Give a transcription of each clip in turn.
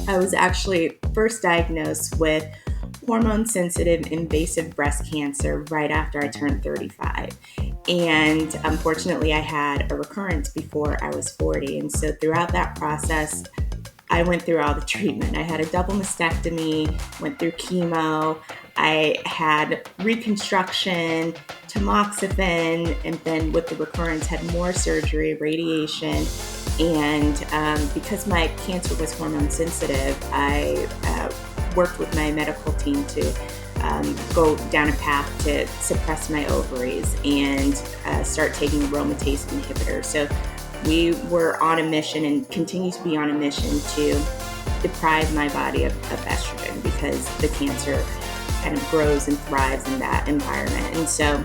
I was actually first diagnosed with hormone-sensitive invasive breast cancer right after I turned 35. And unfortunately, I had a recurrence before I was 40. And so throughout that process, I went through all the treatment. I had a double mastectomy, went through chemo, I had reconstruction, tamoxifen, and then with the recurrence had more surgery, radiation. And because my cancer was hormone sensitive, I worked with my medical team to go down a path to suppress my ovaries and start taking aromatase inhibitors. So we were on a mission and continue to be on a mission to deprive my body of estrogen because the cancer kind of grows and thrives in that environment. And so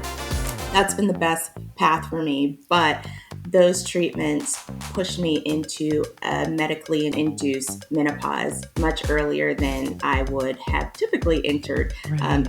that's been the best path for me. But those treatments pushed me into a medically induced menopause much earlier than I would have typically entered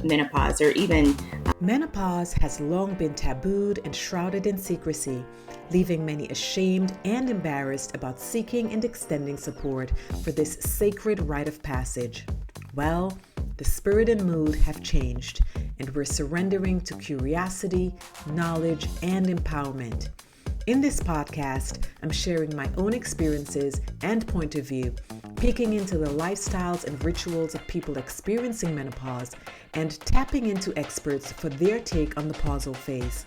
menopause or even. Menopause has long been tabooed and shrouded in secrecy, leaving many ashamed and embarrassed about seeking and extending support for this sacred rite of passage. Well, the spirit and mood have changed, and we're surrendering to curiosity, knowledge, and empowerment. In this podcast, I'm sharing my own experiences and point of view, peeking into the lifestyles and rituals of people experiencing menopause, and tapping into experts for their take on the pausal phase.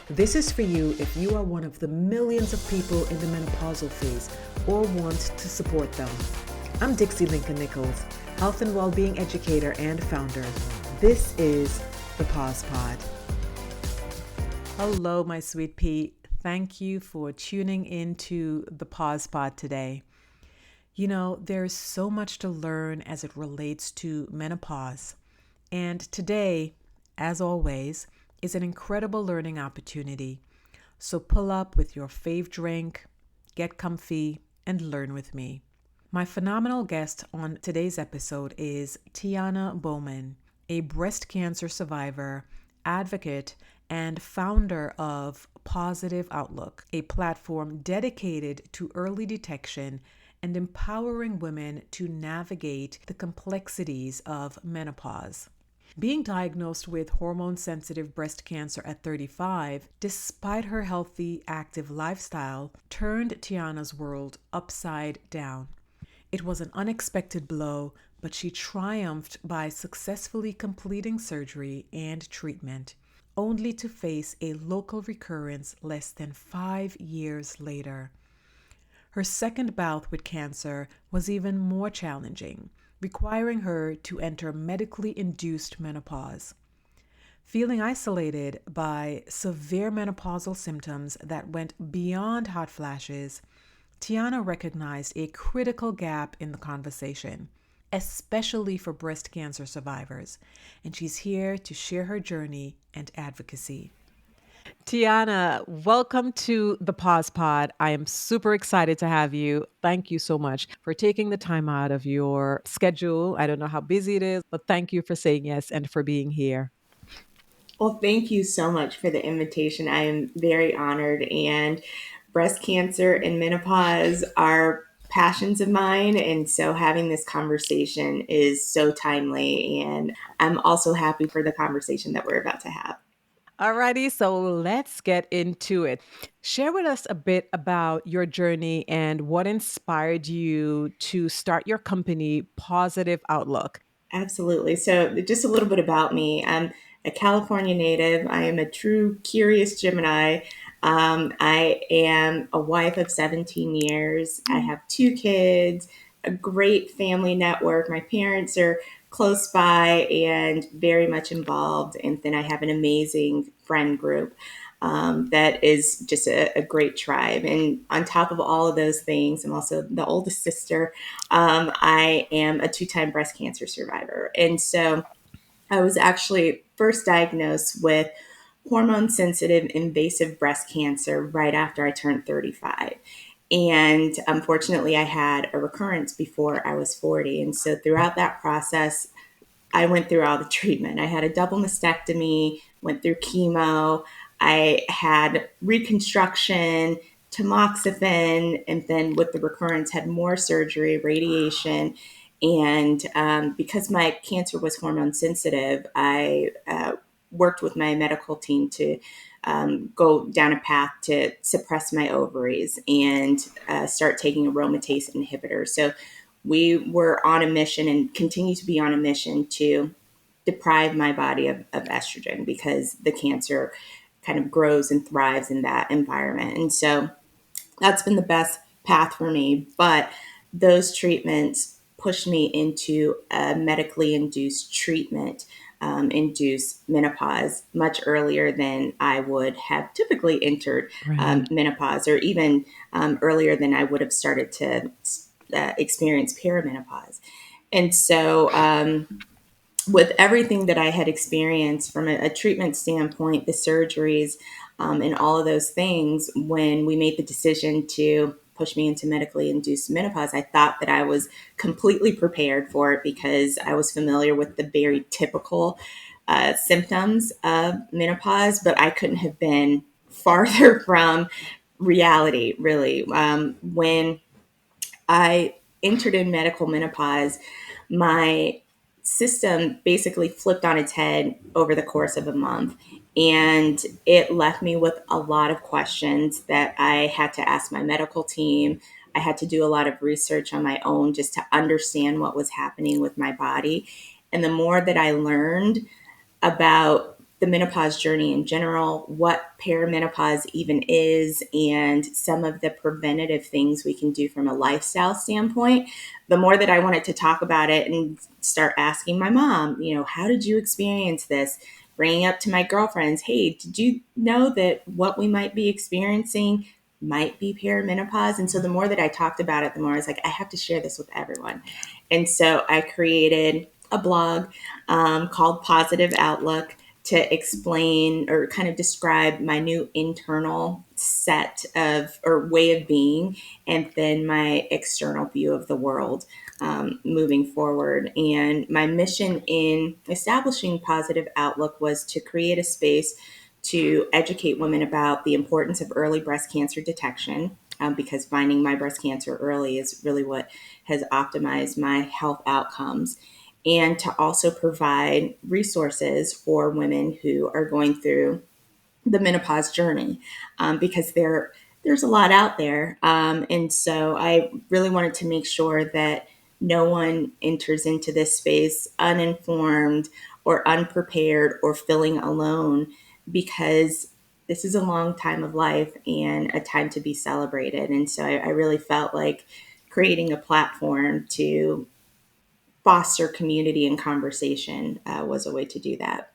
This is for you if you are one of the millions of people in the menopausal phase or want to support them. I'm Dixie Lincoln Nichols, health and well-being educator and founder. This is the Pause Pod. Hello, my sweet pea. Thank you for tuning into the Pause Pod today. You know, there's so much to learn as it relates to menopause. And today, as always, is an incredible learning opportunity. So pull up with your fave drink, get comfy, and learn with me. My phenomenal guest on today's episode is Teyonna Bowman, a breast cancer survivor, advocate, and founder of Pausitive Outlook, a platform dedicated to early detection and empowering women to navigate the complexities of menopause. Being diagnosed with hormone-sensitive breast cancer at 35, despite her healthy, active lifestyle, turned Teyonna's world upside down. It was an unexpected blow, but she triumphed by successfully completing surgery and treatment, only to face a local recurrence less than 5 years later. Her second bout with cancer was even more challenging, requiring her to enter medically induced menopause. Feeling isolated by severe menopausal symptoms that went beyond hot flashes, Teyonna recognized a critical gap in the conversation, especially for breast cancer survivors, and she's here to share her journey and advocacy. Teyonna, welcome to the Pause Pod. I am super excited to have you. Thank you so much for taking the time out of your schedule. I don't know how busy it is, but thank you for saying yes and for being here. Well, thank you so much for the invitation. I am very honored. And breast cancer and menopause are passions of mine. And so having this conversation is so timely. And I'm also happy for the conversation that we're about to have. Alrighty, so let's get into it. Share with us a bit about your journey and what inspired you to start your company, Pausitive Outlook. Absolutely. So just a little bit about me. I'm a California native. I am a true curious Gemini. I am a wife of 17 years. I have 2 kids, a great family network. My parents are close by and very much involved. And then I have an amazing friend group that is just a great tribe. And on top of all of those things, I'm also the oldest sister. I am a 2-time breast cancer survivor. And so I was actually first diagnosed with hormone-sensitive invasive breast cancer right after I turned 35. And unfortunately, I had a recurrence before I was 40. And so throughout that process, I went through all the treatment. I had a double mastectomy, went through chemo, I had reconstruction, tamoxifen, and then with the recurrence had more surgery, radiation. And because my cancer was hormone sensitive, I worked with my medical team to go down a path to suppress my ovaries and start taking aromatase inhibitors. So we were on a mission and continue to be on a mission to deprive my body of estrogen because the cancer kind of grows and thrives in that environment. And so that's been the best path for me. But those treatments pushed me into a medically induced treatment, induced menopause much earlier than I would have typically entered Right. menopause, or even earlier than I would have started to experience perimenopause. And so, with everything that I had experienced from a treatment standpoint, the surgeries, and all of those things, when we made the decision to push me into medically induced menopause, I thought that I was completely prepared for it because I was familiar with the very typical symptoms of menopause, but I couldn't have been farther from reality, really. When I entered in medical menopause, my system basically flipped on its head over the course of a month. And it left me with a lot of questions that I had to ask my medical team. I had to do a lot of research on my own just to understand what was happening with my body. And the more that I learned about the menopause journey in general, what perimenopause even is, and some of the preventative things we can do from a lifestyle standpoint, the more that I wanted to talk about it and start asking my mom, how did you experience this? Bringing up to my girlfriends, hey, did you know that what we might be experiencing might be perimenopause? And so the more that I talked about it, the more I was like, I have to share this with everyone. And so I created a blog called Pausitive Outlook to explain or kind of describe my new internal set of or way of being, and then my external view of the world moving forward. And my mission in establishing Pausitive Outlook was to create a space to educate women about the importance of early breast cancer detection. Because finding my breast cancer early is really what has optimized my health outcomes, and to also provide resources for women who are going through the menopause journey, because there's a lot out there. And so I really wanted to make sure that no one enters into this space uninformed or unprepared or feeling alone, because this is a long time of life and a time to be celebrated. And so I really felt like creating a platform to foster community and conversation was a way to do that.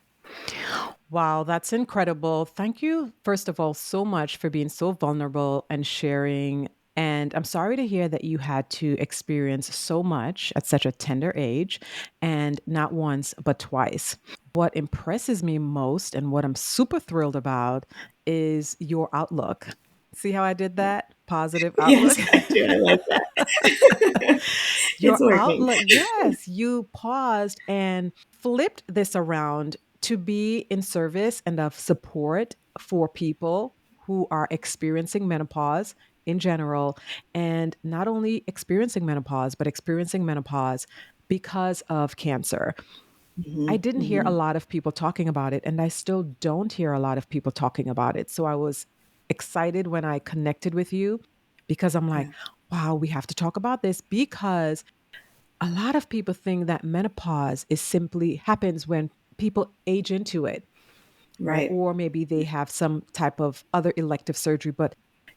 Wow, that's incredible. Thank you, first of all, so much for being so vulnerable and sharing. And I'm sorry to hear that you had to experience so much at such a tender age, and not once, but twice. What impresses me most and what I'm super thrilled about is your outlook. See how I did that? Positive Yes, outlook. I do. I like that. It's Your working. outlook, yes, you paused and flipped this around to be in service and of support for people who are experiencing menopause in general, and not only experiencing menopause, but experiencing menopause because of cancer. I Hmm. didn't hear a Hmm. lot of people talking about it, and I still don't hear a lot of people talking about it. So I was excited when I connected with you because I'm like, Yeah. wow, we have to talk about this because a lot of people think that menopause is simply happens when people age into it, right? Right. Or maybe they have some type of other elective surgery, but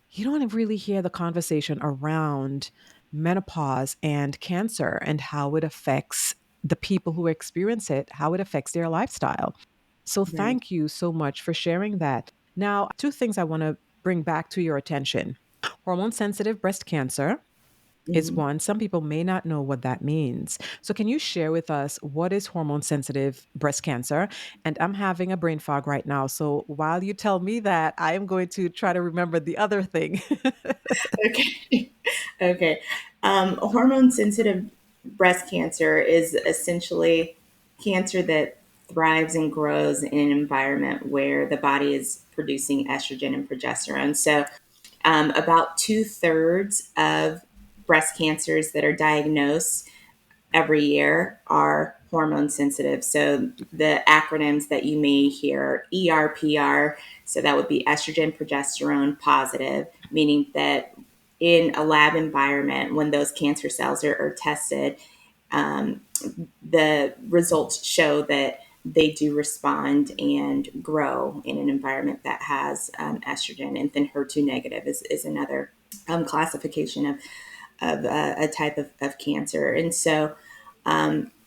you don't really hear the conversation around menopause and cancer and how it affects the people who experience it, how it affects their lifestyle. So Right. thank you so much for sharing that. Now, two things I want to bring back to your attention. Hormone sensitive breast cancer is Hmm. one. Some people may not know what that means. So, can you share with us what is hormone sensitive breast cancer? And I'm having a brain fog right now. So, while you tell me that, I am going to try to remember the other thing. Okay. Okay. Hormone sensitive breast cancer is essentially cancer that thrives and grows in an environment where the body is producing estrogen and progesterone. So About 2/3 of breast cancers that are diagnosed every year are hormone sensitive. So the acronyms that you may hear, ERPR, so that would be estrogen progesterone positive, meaning that in a lab environment, when those cancer cells are tested, um, the results show that they do respond and grow in an environment that has estrogen. And then HER2 negative is another classification of a type of cancer. And so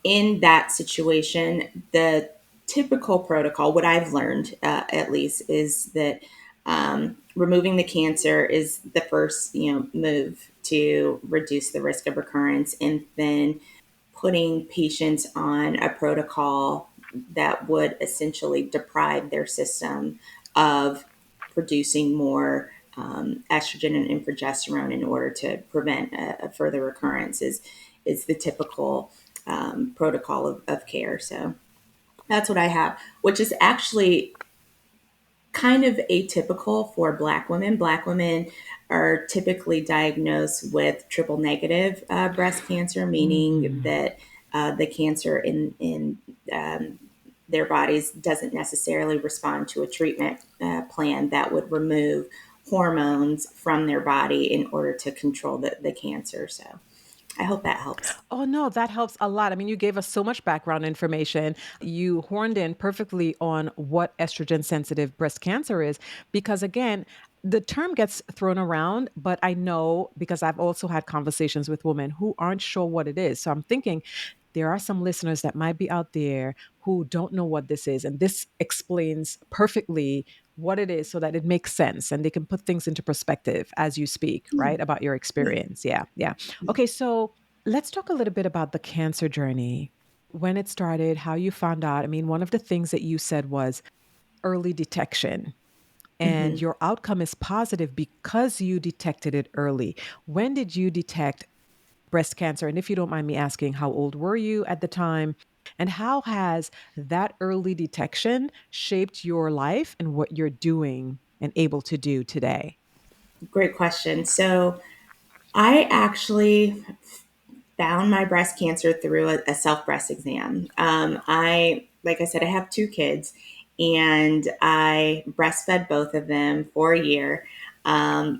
in that situation, the typical protocol, what I've learned at least, is that removing the cancer is the first, move to reduce the risk of recurrence, and then putting patients on a protocol that would essentially deprive their system of producing more estrogen and progesterone in order to prevent a further recurrence is the typical protocol of care. So that's what I have, which is actually kind of atypical for Black women. Black women are typically diagnosed with triple negative breast cancer, meaning Mm. that the cancer in their bodies doesn't necessarily respond to a treatment plan that would remove hormones from their body in order to control the cancer. So I hope that helps. Oh, no, that helps a lot. I mean, you gave us so much background information. You horned in perfectly on what estrogen sensitive breast cancer is, because again, the term gets thrown around, but I know because I've also had conversations with women who aren't sure what it is. So I'm thinking there are some listeners that might be out there who don't know what this is. And this explains perfectly what it is so that it makes sense and they can put things into perspective as you speak, Yeah. right? About your Yeah. experience. Yeah. Yeah. Okay. So, let's talk a little bit about the cancer journey, when it started, how you found out. I mean, one of the things that you said was early detection, and Mhm. your outcome is positive because you detected it early. When did you detect breast cancer? And if you don't mind me asking, how old were you at the time? And how has that early detection shaped your life and what you're doing and able to do today? Great question. So I actually found my breast cancer through a self breast exam. Like I said, I have two kids, and I breastfed both of them for a year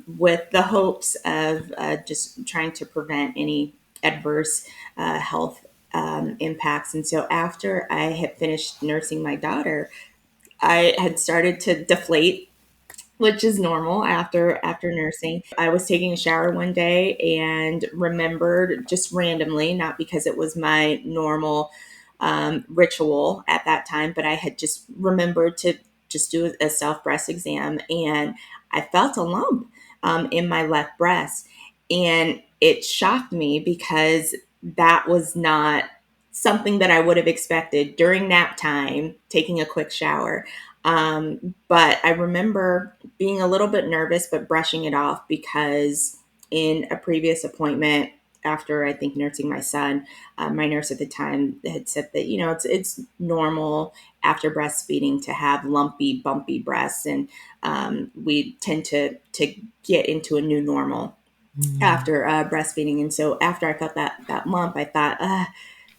with the hopes of just trying to prevent any adverse health impacts. And so after I had finished nursing my daughter, I had started to deflate, which is normal after nursing. I was taking a shower one day and remembered, just randomly, not because it was my normal ritual at that time, but I had just remembered to just do a self breast exam, and I felt a lump in my left breast, and it shocked me because that was not something that I would have expected during nap time, taking a quick shower. But I remember being a little bit nervous, but brushing it off because in a previous appointment, after I think nursing my son, my nurse at the time had said that it's normal after breastfeeding to have lumpy, bumpy breasts, and we tend to get into a new normal Mm. after breastfeeding. And so after I felt that lump, I thought,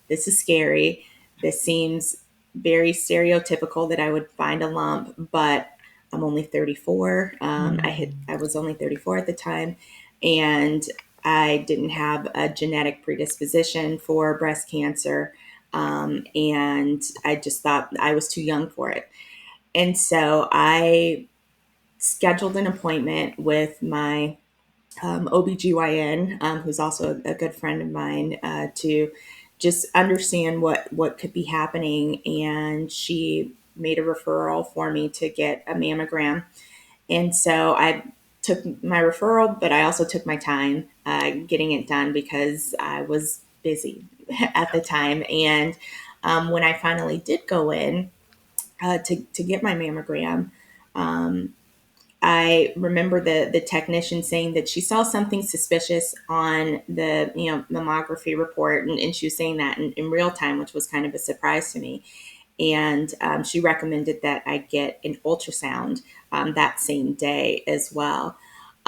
this is scary. This seems very stereotypical that I would find a lump, but I'm only 34. Mm. I was only 34 at the time, and I didn't have a genetic predisposition for breast cancer. And I just thought I was too young for it. And so I scheduled an appointment with my OBGYN, who's also a good friend of mine, to just understand what could be happening. And she made a referral for me to get a mammogram. And so I took my referral, but I also took my time getting it done because I was busy at the time. And when I finally did go in to get my mammogram, um, I remember the technician saying that she saw something suspicious on the mammography report, and she was saying that in real time, which was kind of a surprise to me. And she recommended that I get an ultrasound that same day as well.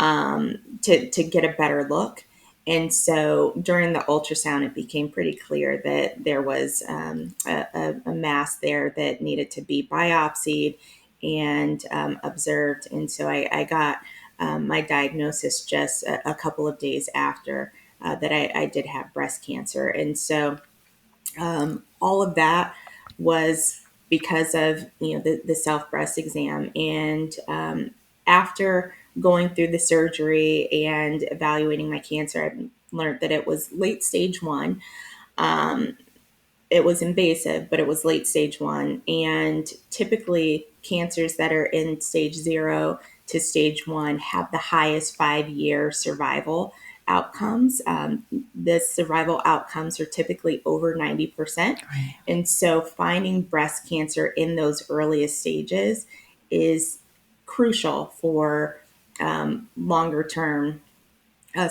to get a better look. And so during the ultrasound, it became pretty clear that there was a mass there that needed to be biopsied and observed. And so I got my diagnosis just a couple of days after that I did have breast cancer. And so all of that was because of the self breast exam. And after going through the surgery and evaluating my cancer, I learned that it was late stage one. Um, it was invasive, but it was late stage one. And typically, cancers that are in stage 0 to stage 1 have the highest 5-year survival outcomes. The survival outcomes are typically over 90%. Right. And so, finding breast cancer in those earliest stages is crucial for longer term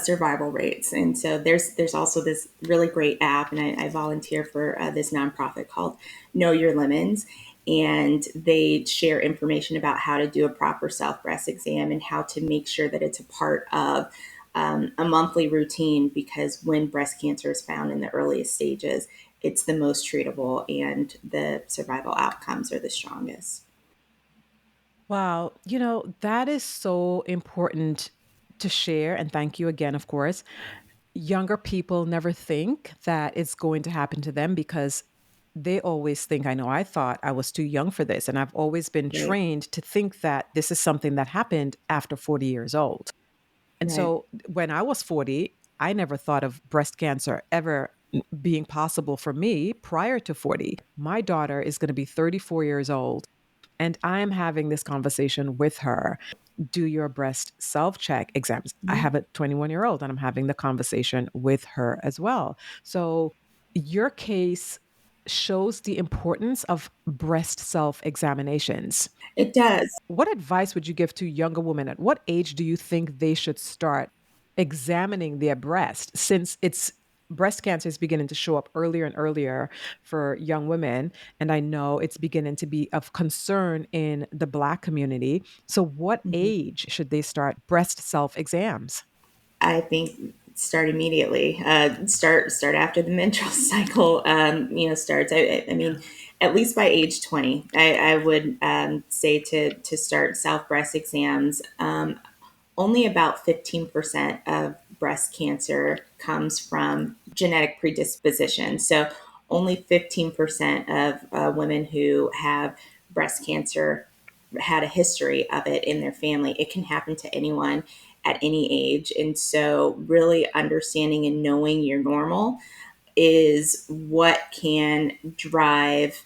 survival rates. And so there's also this really great app, and I volunteer for this nonprofit called Know Your Lemons, and they share information about how to do a proper self breast exam and how to make sure that it's a part of a monthly routine, because when breast cancer is found in the earliest stages, it's the most treatable and the survival outcomes are the strongest. Wow. That is so important to share. And thank you again, of course. Younger people never think that it's going to happen to them because they always think, I know I thought I was too young for this. And I've always been Right, trained to think that this is something that happened after 40 years old. And right. so when I was 40, I never thought of breast cancer ever being possible for me prior to 40. My daughter is going to be 34 years old. And I am having this conversation with her. Do your breast self check exams. I Mhm. have a 21-year-old and I'm having the conversation with her as well. So, your case shows the importance of breast self examinations. It does. What advice would you give to younger women? At what age do you think they should start examining their breast, since it's breast cancer is beginning to show up earlier and earlier for young women, and I know it's beginning to be of concern in the Black community. So what Mhm. age should they start breast self exams? I think start immediately. Start after the menstrual cycle. Starts. I mean, at least by age 20, I would say to start self breast exams. Only about 15% of breast cancer comes from genetic predisposition. So only 15% of women who have breast cancer had a history of it in their family. It can happen to anyone at any age. And so, really understanding and knowing your normal is what can drive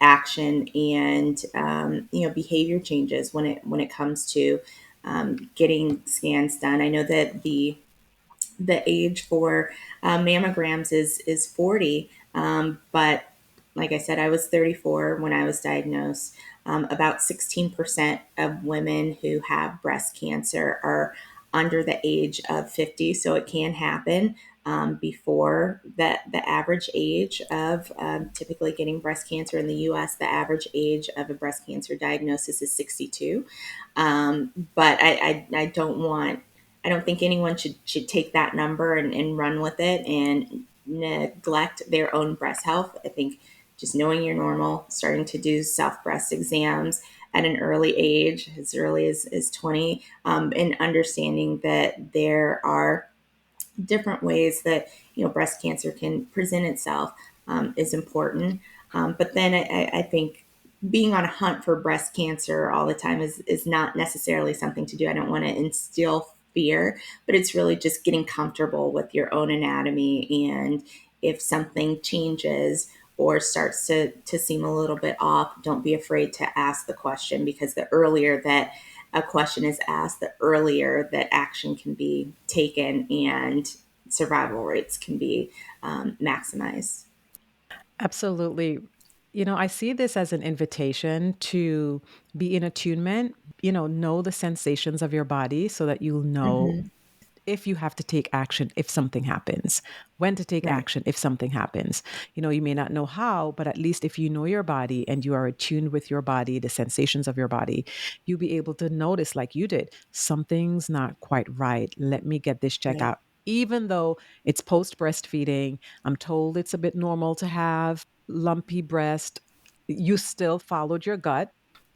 action and behavior changes when it comes to getting scans done. I know that the age for mammograms is 40. But like I said, I was 34 when I was diagnosed. About 16% of women who have breast cancer are under the age of 50. So it can happen before that. The average age of typically getting breast cancer in the US, the average age of a breast cancer diagnosis is 62. But I don't want, I don't think anyone should take that number and run with it and neglect their own breast health. I think just knowing you're normal, starting to do self breast exams at an early age, as early as 20, and understanding that there are different ways that breast cancer can present itself is important. But then I think being on a hunt for breast cancer all the time is not necessarily something to do. I don't want to instill fear, but it's really just getting comfortable with your own anatomy. And if something changes or starts to seem a little bit off, don't be afraid to ask the question, because the earlier that a question is asked, the earlier that action can be taken and survival rates can be maximized. Absolutely. I see this as an invitation to be in attunement, know the sensations of your body so that you'll know Hmm. if you have to take action if something happens, when to take Right. action if something happens. You may not know how, but at least if you know your body and you are attuned with your body, the sensations of your body, you'll be able to notice, like you did, something's not quite right. Let me get this check Right. out. Even though it's post breastfeeding, I'm told it's a bit normal to have lumpy breast, you still followed your gut.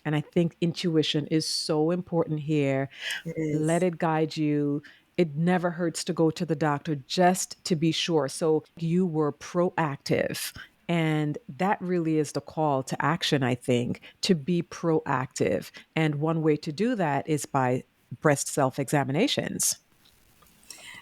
And I think intuition is so important here. It Let is. it guide you. It never hurts to go to the doctor just to be sure. So you were proactive. And that really is the call to action, I think, to be proactive. And one way to do that is by breast self examinations.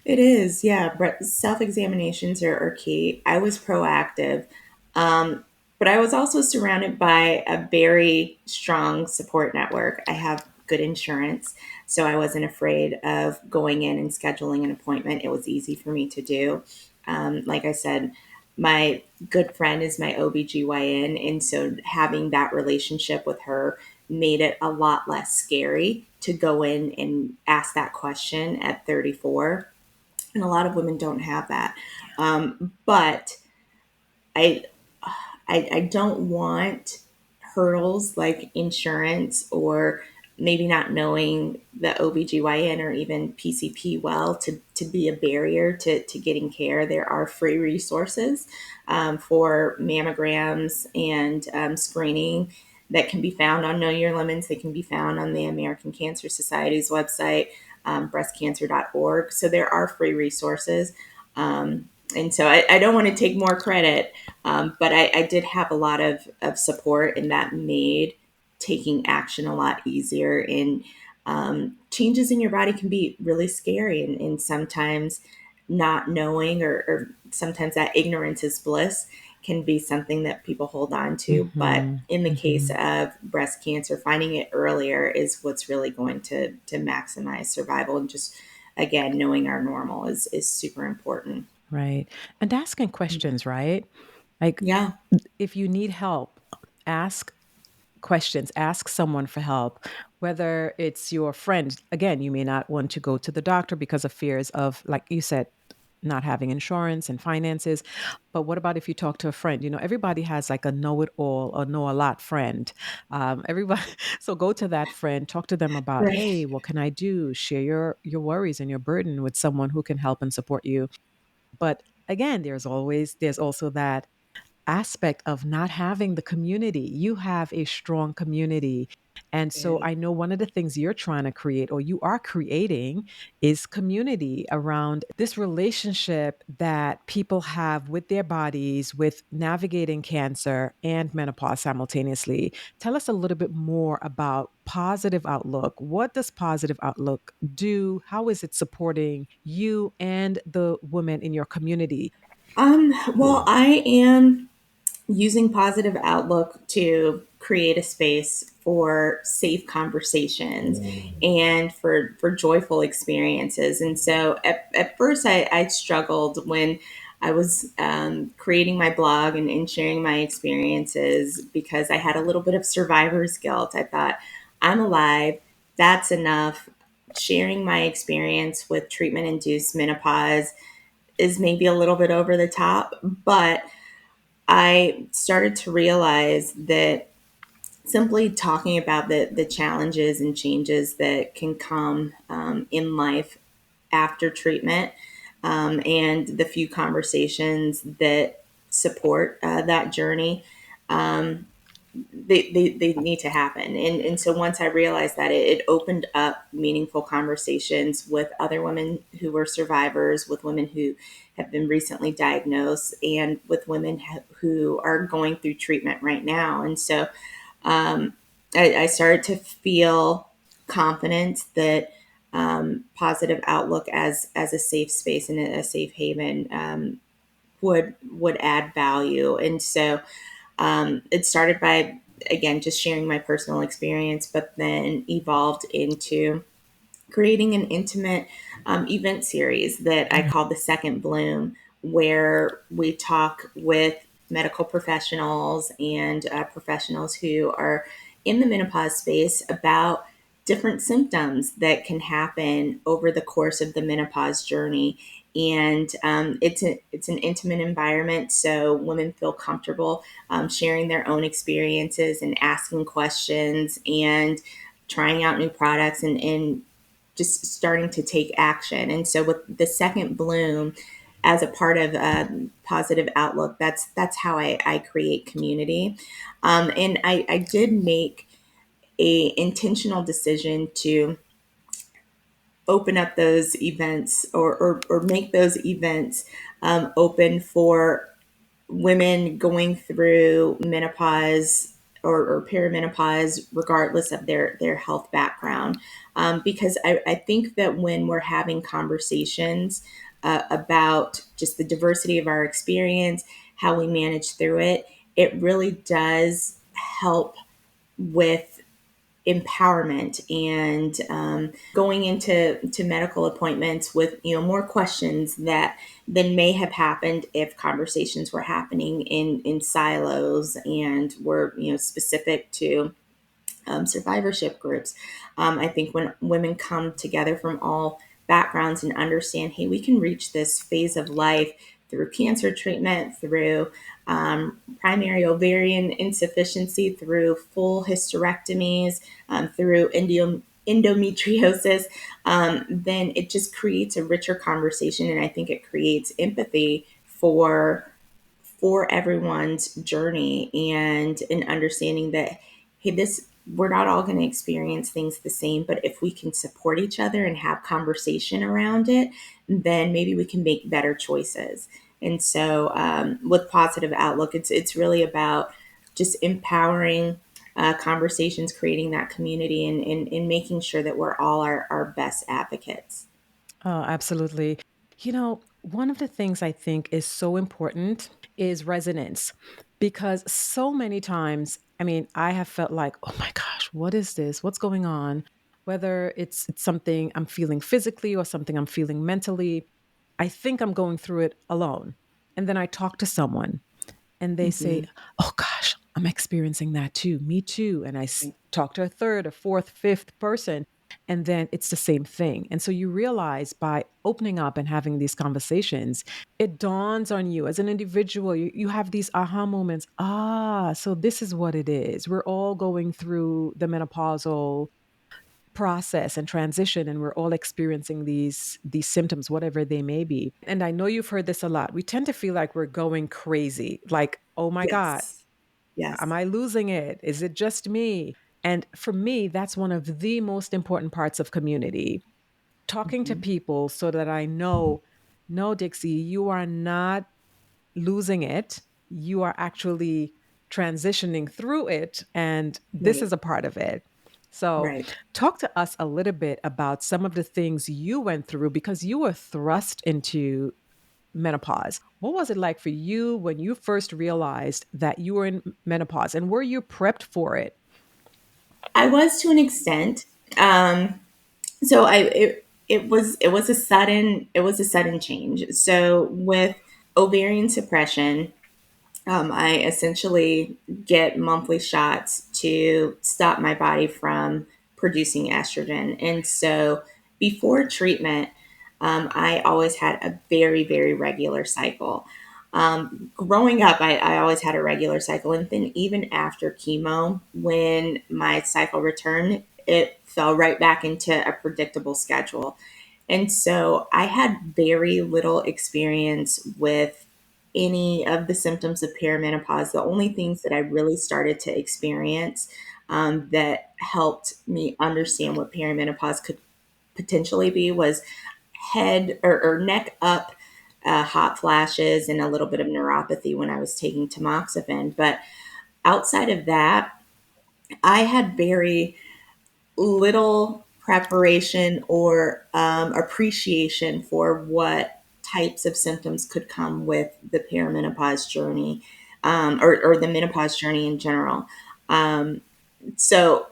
It is, yeah. Self examinations are key. I was proactive, um, but I was also surrounded by a very strong support network. I have good insurance, so I wasn't afraid of going in and scheduling an appointment. It was easy for me to do. Like I said, my good friend is my OBGYN, and so having that relationship with her made it a lot less scary to go in and ask that question at 34, and a lot of women don't have that. But I, I don't want hurdles like insurance or maybe not knowing the OBGYN or even PCP well to be a barrier to getting care. There are free resources for mammograms and screening that can be found on Know Your Limits. They can be found on the American Cancer Society's website, breastcancer.org. So there are free resources. And so I don't want to take more credit, but I did have a lot of support, and that made taking action a lot easier. And changes in your body can be really scary, and sometimes not knowing, or sometimes that ignorance is bliss, can be something that people hold on to. But Hmm. in the case Hmm. of breast cancer, finding it earlier is what's really going to maximize survival. And just, again, knowing our normal is super important. Right. And asking questions, right? Like, Yeah. if you need help, ask questions, ask someone for help, whether it's your friend. Again, you may not want to go to the doctor because of fears of, like you said, not having insurance and finances. But what about if you talk to a friend? Everybody has like a know it all or know a lot friend. Everybody. So go to that friend, talk to them about, Right. hey, what can I do? Share your worries and your burden with someone who can help and support you. But again, there's also that aspect of not having the community. You have a strong community. And so Right. I know one of the things you're trying to create, or you are creating, is community around this relationship that people have with their bodies, with navigating cancer and menopause simultaneously. Tell us a little bit more about Positive Outlook. What does Positive Outlook do? How is it supporting you and the women in your community? Well, I am using Positive Outlook to create a space for safe conversations and for joyful experiences. And so at first, I struggled when I was creating my blog and sharing my experiences, because I had a little bit of survivor's guilt. I thought, I'm alive, that's enough. Sharing my experience with treatment induced menopause is maybe a little bit over the top, but I started to realize that simply talking about the challenges and changes that can come in life after treatment, and the few conversations that support that journey, um, they need to happen. And so once I realized that, it opened up meaningful conversations with other women who were survivors, with women who have been recently diagnosed, and with women who are going through treatment right now. And so um, I started to feel confident that Positive Outlook as a safe space and a safe haven would add value. And so it started by, again, just sharing my personal experience, but then evolved into creating an intimate event series that I call the Second Bloom, where we talk with medical professionals and professionals who are in the menopause space about different symptoms that can happen over the course of the menopause journey. And it's an intimate environment, so women feel comfortable sharing their own experiences and asking questions and trying out new products and just starting to take action. And so with the second bloom, as a part of Positive Outlook, that's how I create community. And I did make a intentional decision to open up those events, or make those events open for women going through menopause or perimenopause, regardless of their health background. Because I think that when we're having conversations about just the diversity of our experience, how we manage through it, it really does help with empowerment and going into medical appointments with more questions that than may have happened if conversations were happening in silos and were specific to survivorship groups. I think when women come together from all backgrounds and understand, hey, we can reach this phase of life through cancer treatment, through primary ovarian insufficiency, through full hysterectomies, through endometriosis, then it just creates a richer conversation. And I think it creates empathy for everyone's journey, and an understanding that, hey, this we're not all going to experience things the same, but if we can support each other and have conversation around it, then maybe we can make better choices. And so with Positive Outlook, it's really about just empowering conversations, creating that community, and making sure that we're all our best advocates. Oh, absolutely. One of the things I think is so important is resonance, because so many times, I mean, I have felt like, oh my gosh, what is this? What's going on? Whether it's something I'm feeling physically or something I'm feeling mentally, I think I'm going through it alone. And then I talk to someone and they say, Hmm. oh gosh, I'm experiencing that too. Me too. And talk to a third, a fourth, fifth person, and then it's the same thing. And so you realize by opening up and having these conversations, it dawns on you as an individual. You have these aha moments. Ah, so this is what it is. We're all going through the menopausal process and transition, and we're all experiencing these symptoms, whatever they may be. And I know you've heard this a lot. We tend to feel like we're going crazy, like, oh my god, Yes. am Yes. I losing it? Is it just me? And for me, that's one of the most important parts of community, talking to Hmm. people so that I know, no, Dixie, you are not losing it. You are actually transitioning through it, and this Right. is a part of it. So, Right. talk to us a little bit about some of the things you went through because you were thrust into menopause. What was it like for you when you first realized that you were in menopause, and were you prepped for it? I was, to an extent. So it was a sudden change. So with ovarian suppression, I essentially get monthly shots to stop my body from producing estrogen. And so before treatment, I always had a very, very regular cycle. Growing up, I always had a regular cycle. And then even after chemo, when my cycle returned, it fell right back into a predictable schedule. And so I had very little experience with any of the symptoms of perimenopause. The only things that I really started to experience that helped me understand what perimenopause could potentially be was head or neck up hot flashes and a little bit of neuropathy when I was taking tamoxifen. But outside of that, I had very little preparation or appreciation for what types of symptoms could come with the perimenopause journey, or the menopause journey in general. Um, so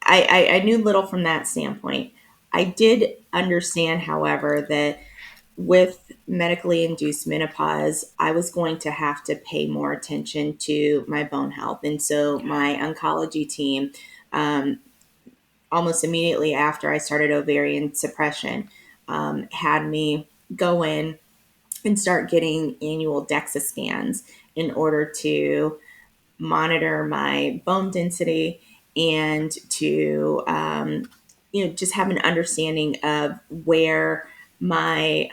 I knew little from that standpoint. I did understand, however, that with medically induced menopause, I was going to have to pay more attention to my bone health. And so my oncology team, um, almost immediately after I started ovarian suppression, had me go in and start getting annual DEXA scans in order to monitor my bone density and to just have an understanding of where my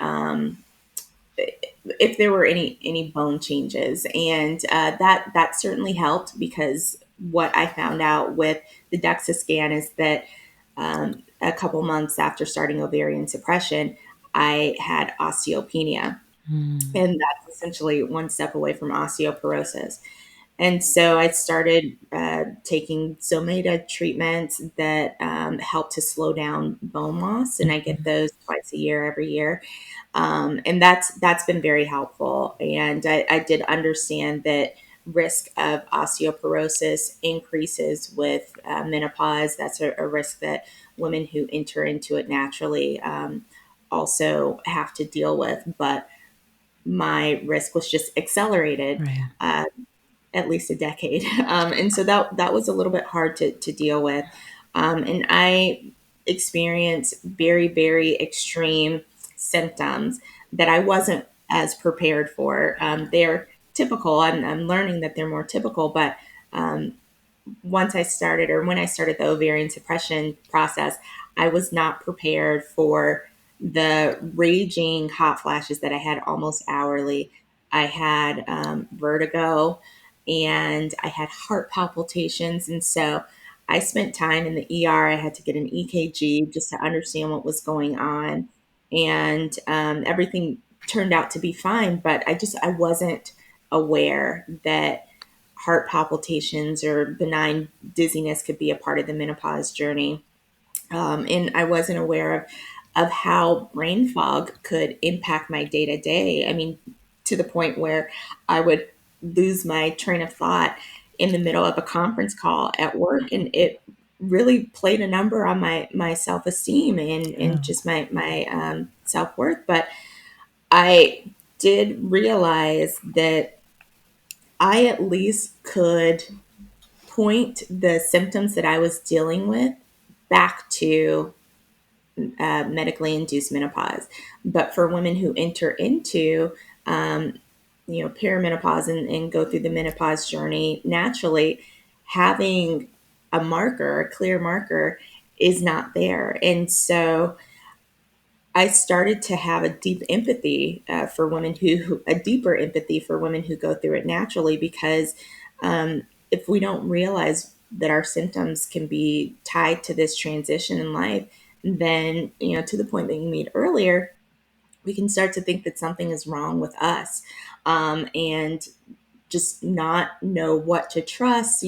if there were any bone changes, and that certainly helped, because what I found out with the DEXA scan is that a couple months after starting ovarian suppression, I had osteopenia, Mm. and that's essentially one step away from osteoporosis. And so I started taking Zometa treatments that help to slow down bone loss, and I get those twice a year, every year. And that's been very helpful. And I did understand that risk of osteoporosis increases with menopause. That's a risk that women who enter into it naturally also have to deal with. But my risk was just accelerated Right. at least a decade. And so that was a little bit hard to deal with. And I experienced very, very extreme symptoms that I wasn't as prepared for. They're typical. I'm learning that they're more typical, but um, once I started, or when I started the ovarian suppression process, I was not prepared for the raging hot flashes that I had almost hourly. I had vertigo, and I had heart palpitations. And so I spent time in the ER. I had to get an EKG just to understand what was going on. And everything turned out to be fine, but I wasn't aware that heart palpitations or benign dizziness could be a part of the menopause journey. And I wasn't aware of how brain fog could impact my day to day. I mean, to the point where I would lose my train of thought in the middle of a conference call at work, and it really played a number on my self esteem and Yeah. just my self worth. But I did realize that I at least could point the symptoms that I was dealing with back to medically induced menopause. But for women who enter into, um, perimenopause and go through the menopause journey naturally, having a marker, a clear marker, is not there. And so I started to have a deep empathy for women a deeper empathy for women who go through it naturally, because if we don't realize that our symptoms can be tied to this transition in life, then, to the point that you made earlier, we can start to think that something is wrong with us, and just not know what to trust,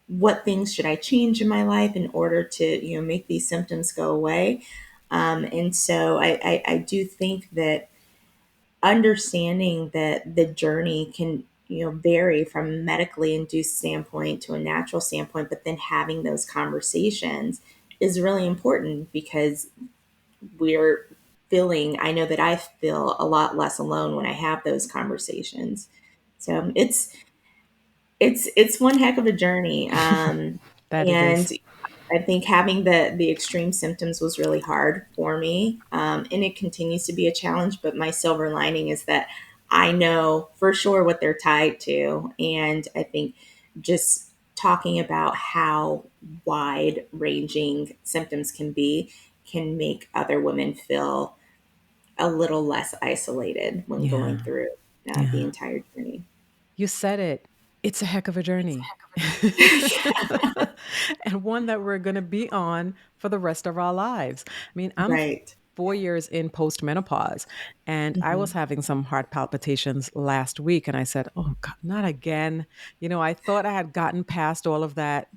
what things should I change in my life in order to, make these symptoms go away. And so I do think that understanding that the journey can, vary from a medically induced standpoint to a natural standpoint, but then having those conversations is really important, because we're I know that I feel a lot less alone when I have those conversations. So it's one heck of a journey. That it And is. I think having the extreme symptoms was really hard for me, and it continues to be a challenge. But my silver lining is that I know for sure what they're tied to, and I think just talking about how wide ranging symptoms can be can make other women feel a little less isolated when going Yeah. through the Yeah. entire journey. You said it. It's a heck of a journey. And one that we're going to be on for the rest of our lives. I mean, I'm Right. 4 years in postmenopause, and I was Hmm. having some heart palpitations last week. And I said, "Oh, God, not again." I thought I had gotten past all of that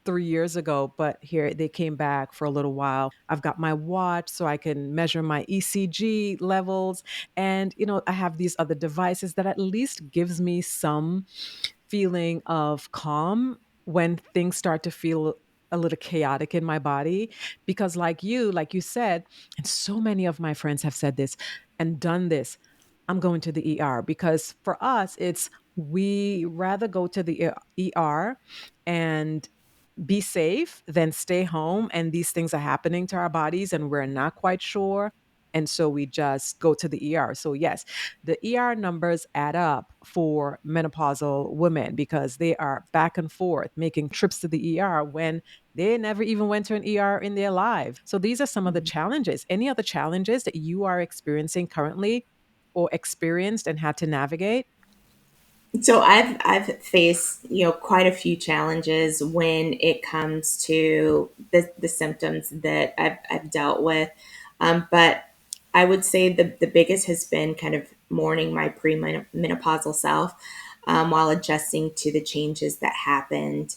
3 years ago, but here they came back for a little while. I've got my watch so I can measure my ECG levels. And, I have these other devices that at least gives me some feeling of calm when things start to feel a little chaotic in my body. Because, like you said, and so many of my friends have said this and done this, I'm going to the ER. Because for us, it's we rather go to the ER and be safe than stay home, and these things are happening to our bodies and we're not quite sure, and so we just go to the ER. So yes, the ER numbers add up for menopausal women because they are back and forth making trips to the ER when they never even went to an ER in their life. So these are some of the challenges. Any other challenges that you are experiencing currently or experienced and had to navigate? So I've faced, quite a few challenges when it comes to the symptoms that I've dealt with. But I would say the biggest has been kind of mourning my premenopausal self, while adjusting to the changes that happened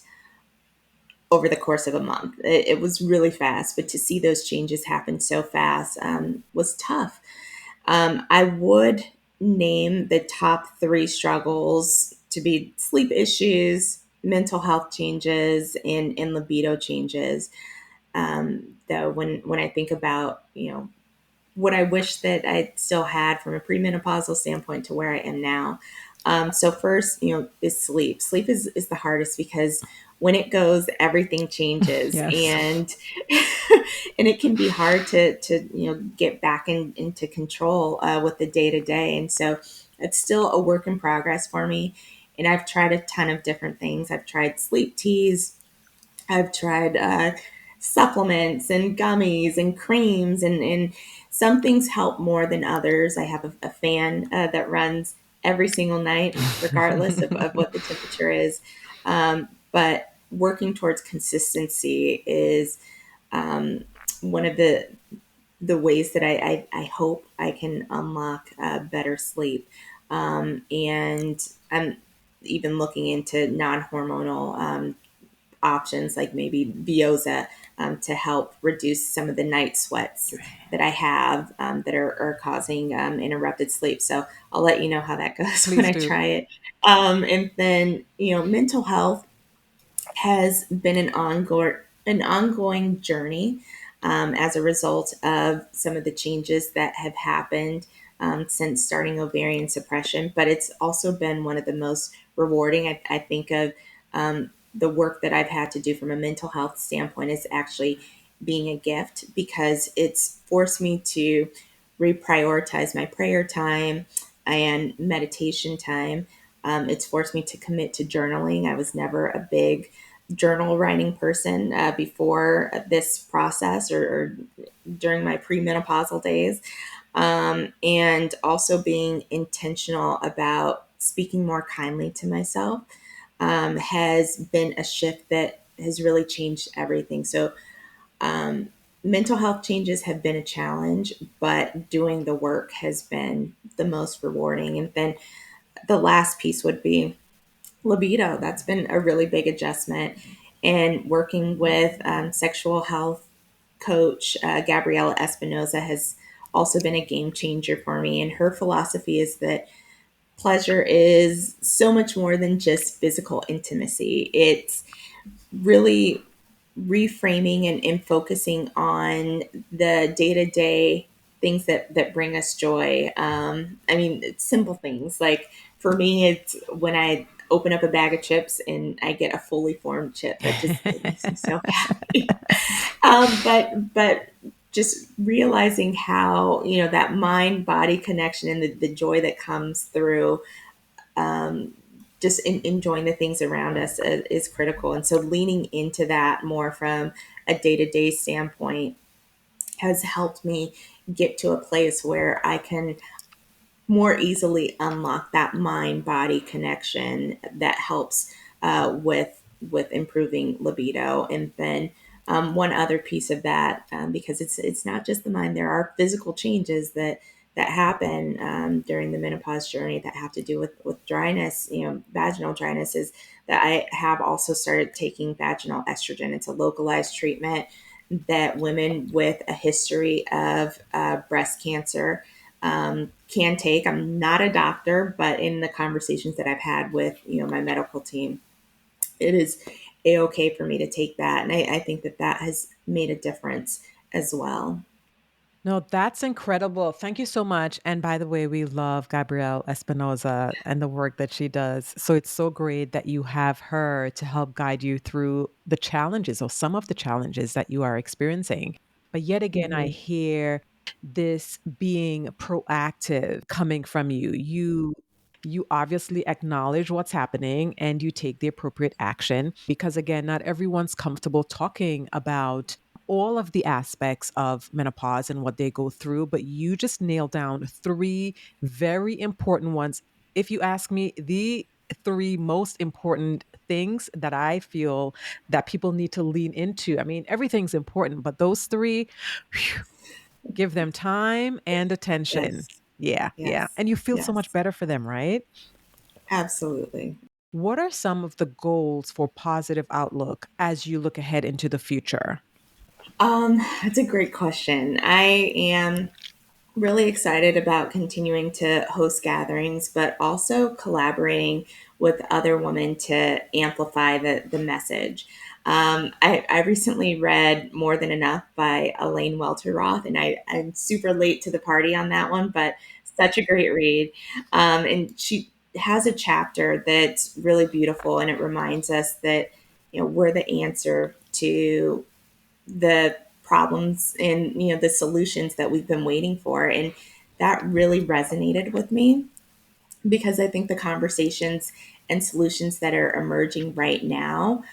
over the course of a month. It was really fast, but to see those changes happen so fast, was tough. I would name the top three struggles to be sleep issues, mental health changes, and libido changes. Though when I think about, what I wish that I still had from a premenopausal standpoint to where I am now. So first, is sleep. Sleep is the hardest because when it goes, everything changes, Yes. and and it can be hard to get back into control with the day to day. And so it's still a work in progress for me. And I've tried a ton of different things. I've tried sleep teas. I've tried supplements and gummies and creams, and some things help more than others. I have a fan that runs every single night, regardless of what the temperature is. But working towards consistency is one of the ways that I hope I can unlock better sleep. And I'm even looking into non-hormonal options like maybe Vioza, to help reduce some of the night sweats that I have, that are causing interrupted sleep. So I'll let you know how that goes when Please I do. try it. And then, mental health has been an ongoing journey, as a result of some of the changes that have happened since starting ovarian suppression. But it's also been one of the most rewarding. I think of the work that I've had to do from a mental health standpoint is actually being a gift, because it's forced me to reprioritize my prayer time and meditation time. It's forced me to commit to journaling. I was never a big journal writing person before this process, or during my premenopausal days. And also being intentional about speaking more kindly to myself has been a shift that has really changed everything. So, um, mental health changes have been a challenge, but doing the work has been the most rewarding. And then the last piece would be libido. That's been a really big adjustment. And working with sexual health coach Gabriella Espinoza has also been a game changer for me. And her philosophy is that pleasure is so much more than just physical intimacy. It's really reframing and focusing on the day to day things that bring us joy. I mean, it's simple things like, for me, it's when I open up a bag of chips and I get a fully formed chip. It makes me so happy. But just realizing how, that mind body connection and the joy that comes through, um, just enjoying the things around us is critical. And so leaning into that more from a day to day standpoint has helped me get to a place where I can more easily unlock that mind body connection that helps with improving libido. And then one other piece of that, because it's not just the mind, there are physical changes that happen during the menopause journey that have to do with dryness, vaginal dryness, is that I have also started taking vaginal estrogen. It's a localized treatment that women with a history of breast cancer can take. I'm not a doctor, but in the conversations that I've had with my medical team, it is a okay for me to take that, and I think that has made a difference as well. No, that's incredible. Thank you so much. And by the way, we love Gabrielle Espinoza and the work that she does. So it's so great that you have her to help guide you through the challenges or some of the challenges that you are experiencing. But yet again, I Mhm. hear this being proactive coming from you. You obviously acknowledge what's happening and you take the appropriate action because again, not everyone's comfortable talking about all of the aspects of menopause and what they go through, but you just nailed down three very important ones. If you ask me, the three most important things that I feel that people need to lean into. I mean, everything's important, but those three, phew, give them time and attention. Yes, Yeah, yeah. yes, And you feel so much yes, better for them, right? absolutely. What are some of the goals for positive outlook as you look ahead into the future? That's a great question. I am really excited about continuing to host gatherings, but also collaborating with other women to amplify the message. I recently read More Than Enough by Elaine Welteroth, and I'm super late to the party on that one, but such a great read. And she has a chapter that's really beautiful, and it reminds us that we're the answer to the problems and the solutions that we've been waiting for, and that really resonated with me because I think the conversations and solutions that are emerging right now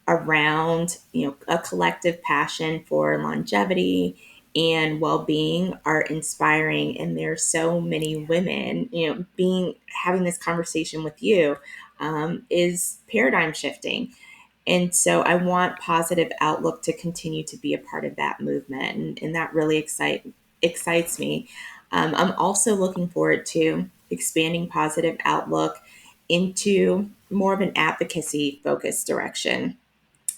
around a collective passion for longevity and well-being are inspiring, and there's so many women being having this conversation with you is paradigm shifting. And so I want Positive Outlook to continue to be a part of that movement. And that really excites me. I'm also looking forward to expanding Positive Outlook into more of an advocacy focused direction.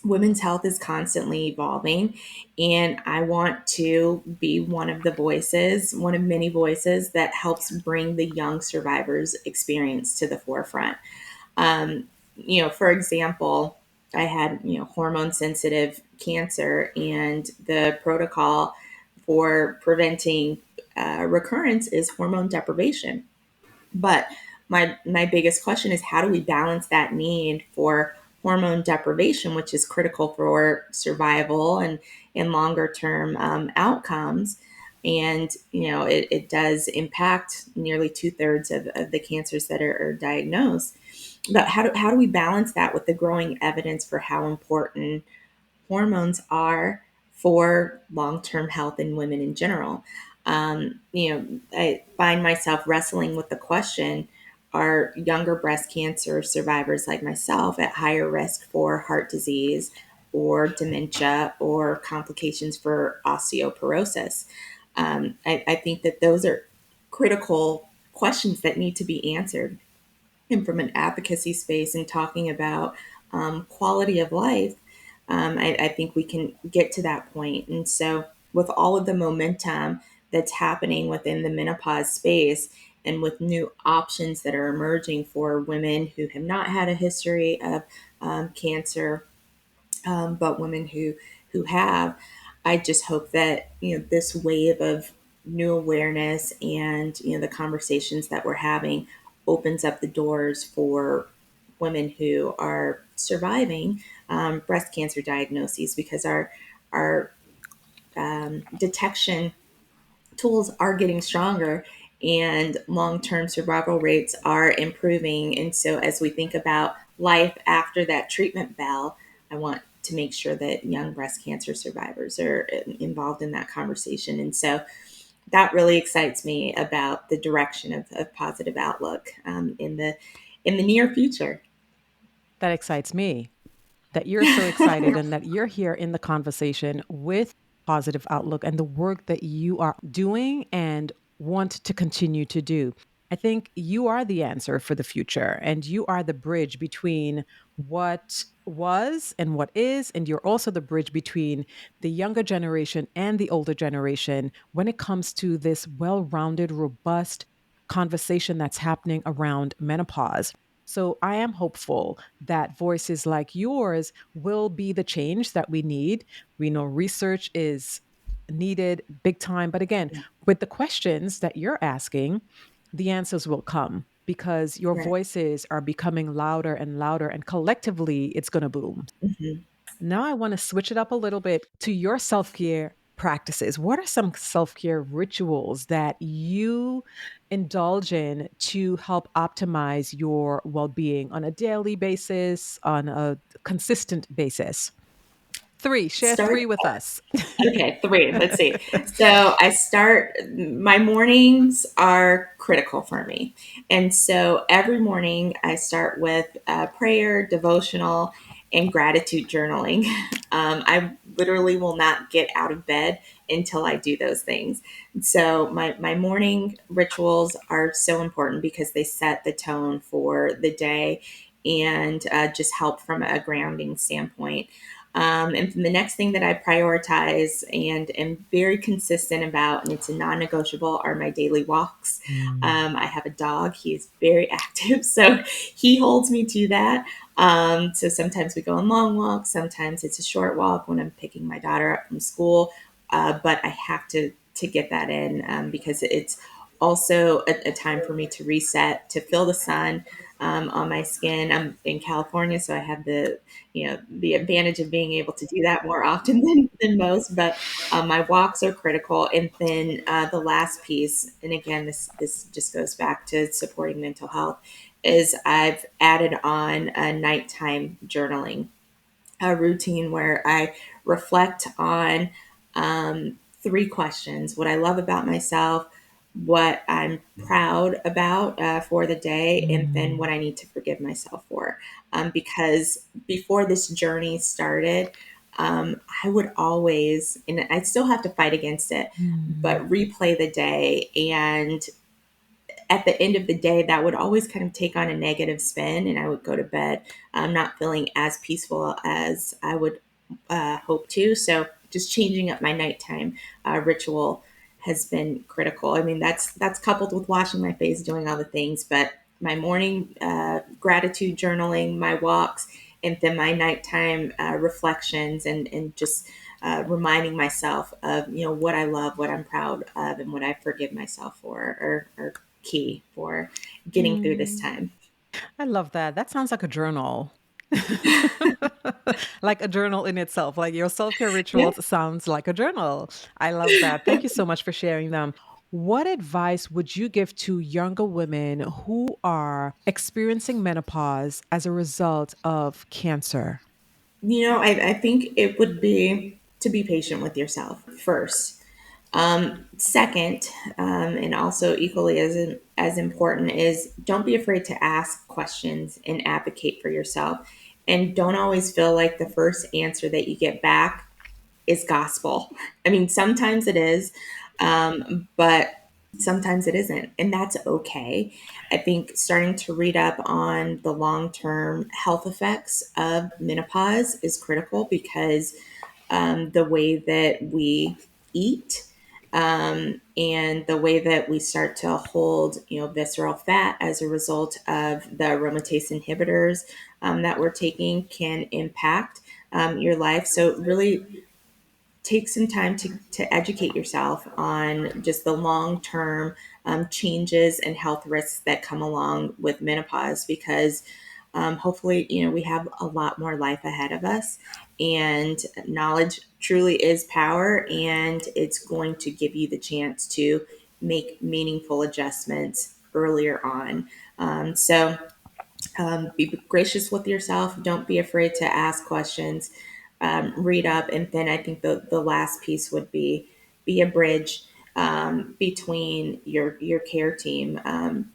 Women's health is constantly evolving, and I want to be one of the voices, one of many voices that helps bring the young survivors' experience to the forefront. For example, I had, hormone sensitive cancer, and the protocol for preventing recurrence is hormone deprivation. But my biggest question is, how do we balance that need for hormone deprivation, which is critical for survival and longer term outcomes? And it does impact nearly 2/3 of the cancers that are diagnosed. But how do we balance that with the growing evidence for how important hormones are for long-term health in women in general? I find myself wrestling with the question: are younger breast cancer survivors like myself at higher risk for heart disease or dementia or complications for osteoporosis? I think that those are critical questions that need to be answered. And from an advocacy space and talking about quality of life, I think we can get to that point. And so, with all of the momentum that's happening within the menopause space, and with new options that are emerging for women who have not had a history of cancer, but women who have, I just hope that this wave of new awareness and the conversations that we're having opens up the doors for women who are surviving breast cancer diagnoses, because our detection tools are getting stronger and long-term survival rates are improving. And so as we think about life after that treatment bell, I want to make sure that young breast cancer survivors are involved in that conversation. And so that really excites me about the direction of Positive Outlook in the near future. That excites me. That you're so excited and that you're here in the conversation with Positive Outlook and the work that you are doing and want to continue to do. I think you are the answer for the future and you are the bridge between what was and what is. And you're also the bridge between the younger generation and the older generation when it comes to this well rounded, robust conversation that's happening around menopause. So I am hopeful that voices like yours will be the change that we need. We know research is needed big time. But again, Yeah. with the questions that you're asking, the answers will come because your Right. voices are becoming louder and louder, and collectively, it's going to boom. Hmm. Now, I want to switch it up a little bit to your self care practices. What are some self care rituals that you indulge in to help optimize your well being on a daily basis, on a consistent basis? Three, share Start. three with us. Okay, three. Let's see. So I start, my mornings are critical for me. And so every morning I start with prayer, devotional, and gratitude journaling. I literally will not get out of bed until I do those things. So my morning rituals are so important because they set the tone for the day and just help from a grounding standpoint. And the next thing that I prioritize and am very consistent about, and it's a non negotiable, are my daily walks. Mm. I have a dog, he is very active, so he holds me to that. So sometimes we go on long walks, sometimes it's a short walk when I'm picking my daughter up from school. But I have to get that in because it's also a time for me to reset, to feel the sun on my skin. I'm in California, so I have the advantage of being able to do that more often than most. But my walks are critical, and then the last piece, and again, this just goes back to supporting mental health, is I've added on a nighttime journaling, a routine where I reflect on three questions: what I love about myself, what I'm proud about for the day, and then Mm. what I need to forgive myself for. Because before this journey started, I would always, and I still have to fight against it, but Mm. replay the day, and at the end of the day, that would always kind of take on a negative spin, and I would go to bed not feeling as peaceful as I would hope to. So, just changing up my nighttime ritual has been critical. I mean, that's coupled with washing my face, doing all the things, but my morning gratitude journaling, my walks, and then my nighttime reflections, and just reminding myself of what I love, what I'm proud of, and what I forgive myself for, or key for getting through this Mm. time. I love that. That sounds like a journal. Like a journal in itself. Like your self care Yeah. rituals sounds like a journal. I love that. Thank you so much for sharing them. What advice would you give to younger women who are experiencing menopause as a result of cancer? I think it would be to be patient with yourself first. Second, and also equally as important, is don't be afraid to ask questions and advocate for yourself. And don't always feel like the first answer that you get back is gospel. I mean, sometimes it is, but sometimes it isn't, and that's okay. I think starting to read up on the long term health effects of menopause is critical because the way that we eat. And the way that we start to hold, visceral fat as a result of the aromatase inhibitors that we're taking can impact your life. So really take some time to educate yourself on just the long term changes and health risks that come along with menopause because hopefully we have a lot more life ahead of us, and knowledge truly is power, and it's going to give you the chance to make meaningful adjustments earlier on. Be gracious with yourself. Don't be afraid to ask questions. Read up, and then I think the last piece would be a bridge between your care team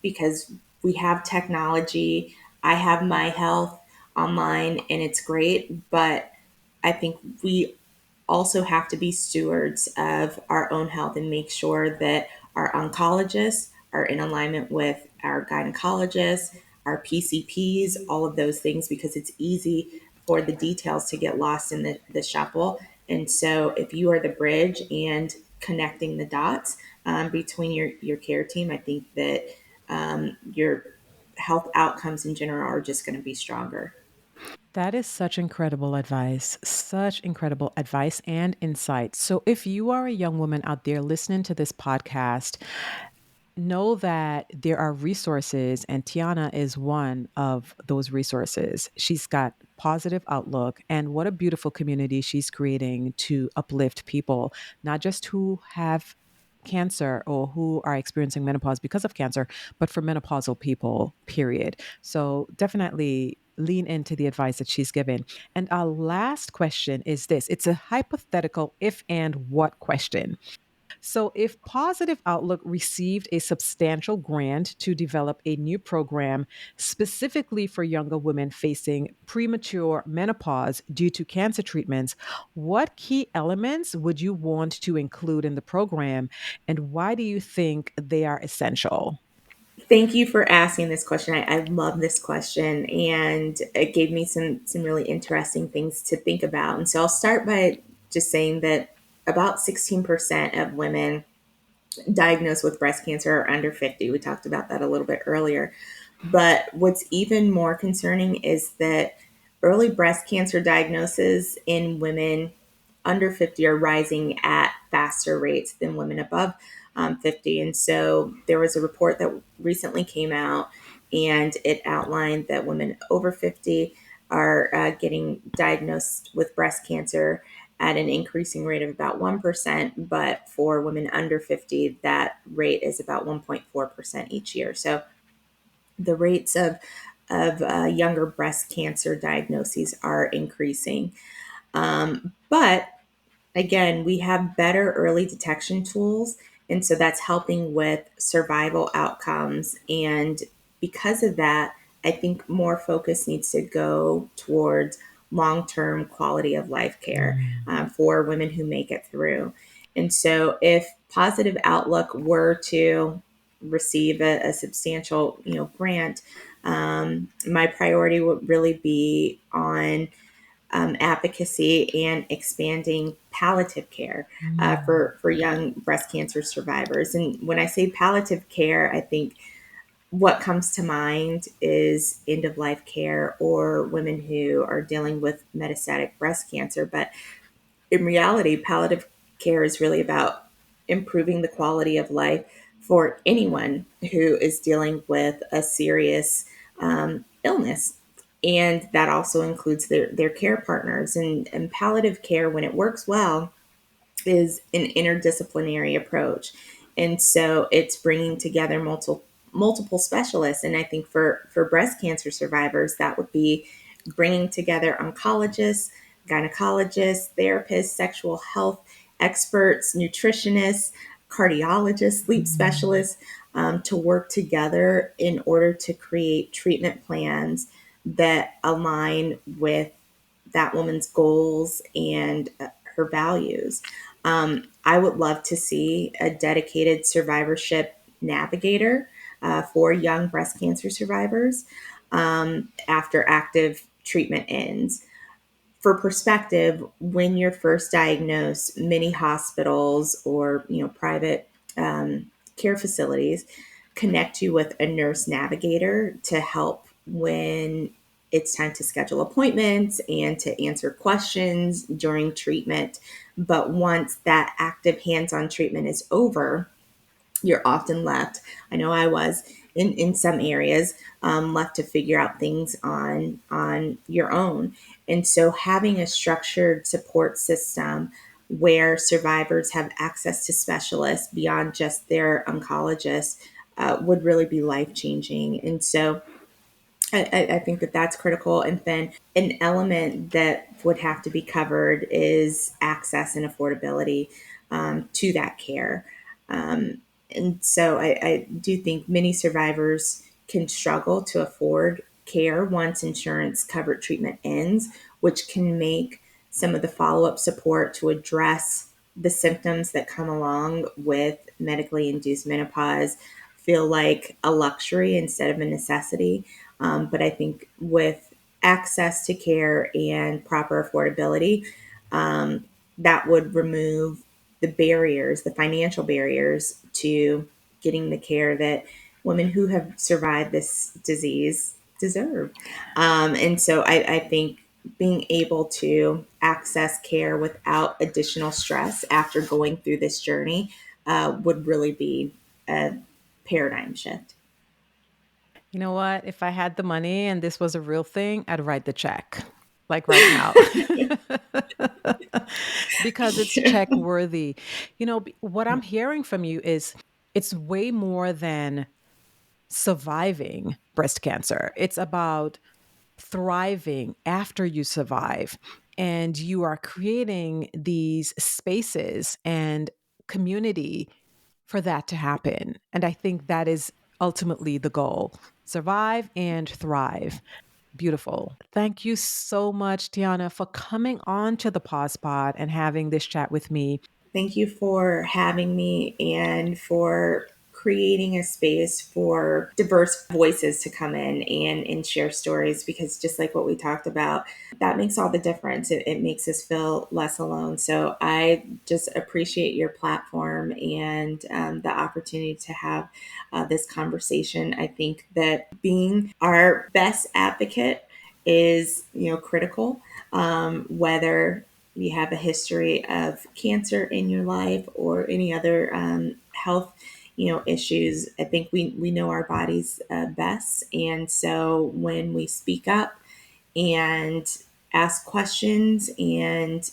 because we have technology. I have my health online, and it's great, but I think we also have to be stewards of our own health and make sure that our oncologists are in alignment with our gynecologists, our PCPs, all of those things, because it's easy for the details to get lost in the shuffle. And so, if you are the bridge and connecting the dots between your care team, I think that your health outcomes in general are just going to be stronger. That is such incredible advice and insight. So, if you are a young woman out there listening to this podcast, know that there are resources, and Teyonna is one of those resources. She's got Positive Outlook, and what a beautiful community she's creating to uplift people, not just who have cancer or who are experiencing menopause because of cancer, but for menopausal people, period. So definitely lean into the advice that she's given. And our last question is this, it's a hypothetical if and what question. So, if Positive Outlook received a substantial grant to develop a new program specifically for younger women facing premature menopause due to cancer treatments, what key elements would you want to include in the program, and why do you think they are essential? Thank you for asking this question. I love this question, and it gave me some really interesting things to think about. And so I'll start by just saying that about 16% of women diagnosed with breast cancer are under 50. We talked about that a little bit earlier. But what's even more concerning is that early breast cancer diagnoses in women under 50 are rising at faster rates than women above 50. And so there was a report that recently came out, and it outlined that women over 50 are getting diagnosed with breast cancer at an increasing rate of about 1%, but for women under 50, that rate is about 1.4% each year. So the rates of younger breast cancer diagnoses are increasing. But again, we have better early detection tools. And so that's helping with survival outcomes. And because of that, I think more focus needs to go towards long term quality of life care Mm. for women who make it through. And so if Positive Outlook were to receive a substantial grant, my priority would really be on advocacy and expanding palliative care Mm. for young breast cancer survivors. And when I say palliative care, I think what comes to mind is end of life care or women who are dealing with metastatic breast cancer. But in reality, palliative care is really about improving the quality of life for anyone who is dealing with a serious illness. And that also includes their care partners. And palliative care, when it works well, is an interdisciplinary approach. And so it's bringing together multiple specialists. And I think for breast cancer survivors, that would be bringing together oncologists, gynecologists, therapists, sexual health experts, nutritionists, cardiologists, sleep Mm. specialists, to work together in order to create treatment plans that align with that woman's goals and her values. I would love to see a dedicated survivorship navigator for young breast cancer survivors after active treatment ends. For perspective, when you're first diagnosed, many hospitals or private care facilities connect you with a nurse navigator to help when it's time to schedule appointments and to answer questions during treatment. But once that active hands-on treatment is over, you're often left, I know I was in some areas, left to figure out things on your own. And so having a structured support system where survivors have access to specialists beyond just their oncologist would really be life changing. And so I think that that's critical. And then an element that would have to be covered is access and affordability to that care. And so I do think many survivors can struggle to afford care once insurance covered treatment ends, which can make some of the follow up support to address the symptoms that come along with medically induced menopause feel like a luxury instead of a necessity. But I think with access to care and proper affordability, that would remove the barriers, the financial barriers to getting the care that women who have survived this disease deserve. And so I think being able to access care without additional stress after going through this journey would really be a paradigm shift. You know what? If I had the money and this was a real thing, I'd write the check like right now. Because it's check worthy. What I'm hearing from you is it's way more than surviving breast cancer. It's about thriving after you survive. And you are creating these spaces and community for that to happen. And I think that is ultimately the goal: survive and thrive. Beautiful. Thank you so much, Teyonna, for coming on to the Pause Pod and having this chat with me. Thank you for having me and for creating a space for diverse voices to come in and share stories, because just like what we talked about, that makes all the difference. It makes us feel less alone. So I just appreciate your platform and the opportunity to have this conversation. I think that being our best advocate is, critical, whether you have a history of cancer in your life or any other health issues. I think we know our bodies best, and so when we speak up and ask questions and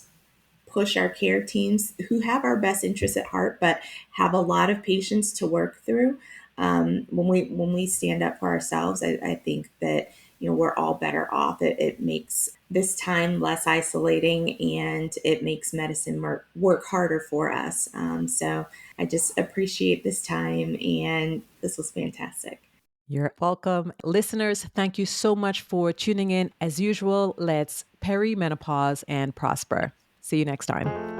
push our care teams who have our best interests at heart, but have a lot of patience to work through. When we stand up for ourselves, I think that we're all better off. It makes this time less isolating, and it makes medicine work harder for us. So I just appreciate this time, and this was fantastic. You're welcome. Listeners, thank you so much for tuning in. As usual, let's perimenopause and prosper. See you next time.